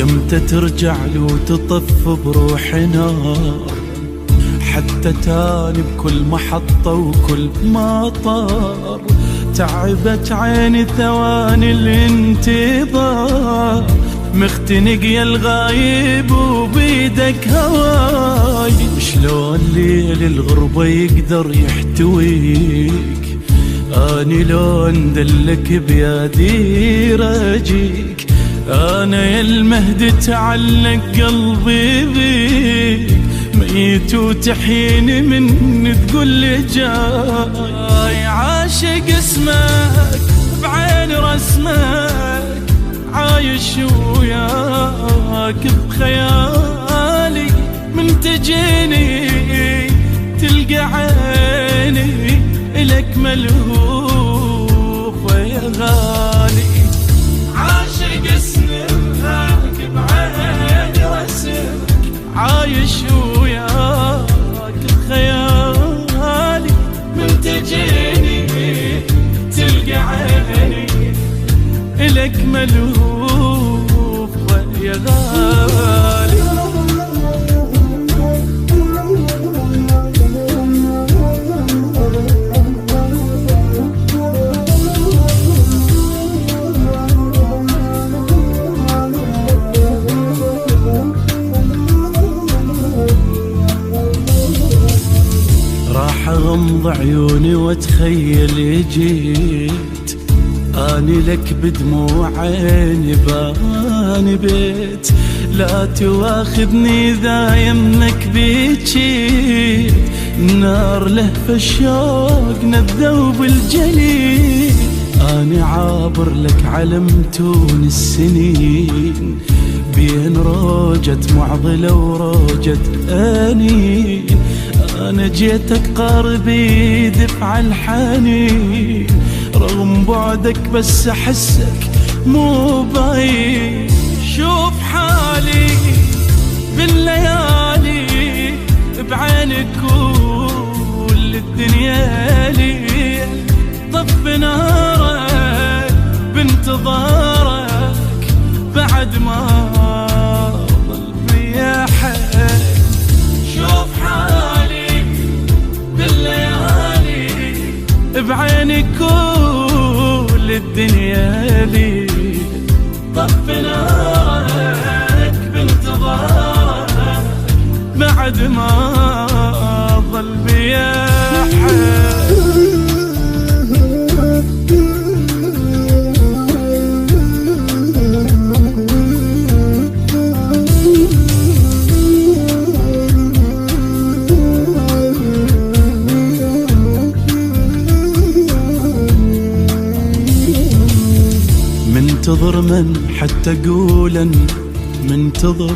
يمتى ترجع لو تطف بروحي نار، حتى تاني بكل محطة وكل مطار. تعبت عيني ثواني الانتظار، مختنق يا الغايب وبيدك هواي. شلون ليل الغربة يقدر يحتويك، اني لو اندلك بيدي راجيك. انا يا المهدي تعلق قلبي بيك، ميت وتحيني من تقول لي جاي. عاشق اسمك بعين رسمك، عايش وياك بخيالي. من تجيني تلقى عيني إلك ملهوف يا غالي. عاشق اسمك بعين رسمك، عايش وياك بخيالي. من تجيني تلقى عيني إلك ملهوف يا غالي. راح أغمض عيوني واتخيل جيت، اني لك بدموع عيني باني بيت. لا تواخذني ذا يمك بيجيت، النار لهف الشوق نذوب الجليد. اني عابر لك علم تون السنين، بين روجة معضلة وروجة انين. انا جيتك قاربي دفع الحنين، رغم بعدك بس احسك مو باين. شوف حالي بالليالي بعينك كل الدنيا لي. طف نارك بانتظارك بعد ما ظل بيا حيل. شوف حالي بالليالي بعينك كل الدنيا لي. طف نارك بانتظارك بعد ما ظل بيا حيل. منتظر من حتى قولا منتظر،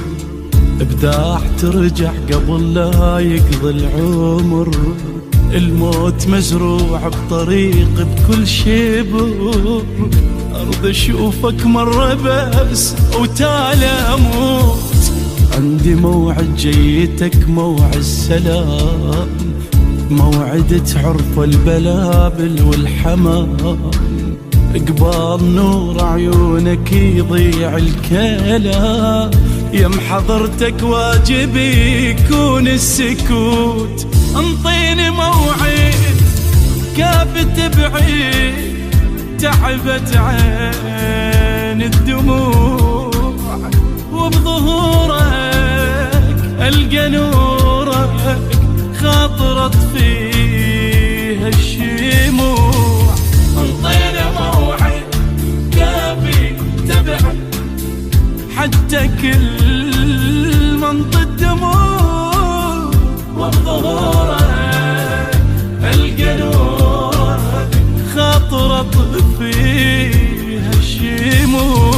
ابداع ترجع قبل لا يقضي العمر. الموت مزروع بطريق بكل شبر، ارض اشوفك مرة بس وتالي اموت. عندي موعد جيتك موعد السلام، موعد تعرف البلابل والحمام. قبال نور عيونك يضيع الكلام، يم حضرتك واجبي يكون السكوت. انطيني موعد كاف تبعيد، تعبت عين الدموع. وبظهورك القى نورك خاطرت فيها الشموع. انطيني موعد كافي تبعد، حتى كل منطق الدموع. وبظهورك القى نورك خاطرت فيها الشموع.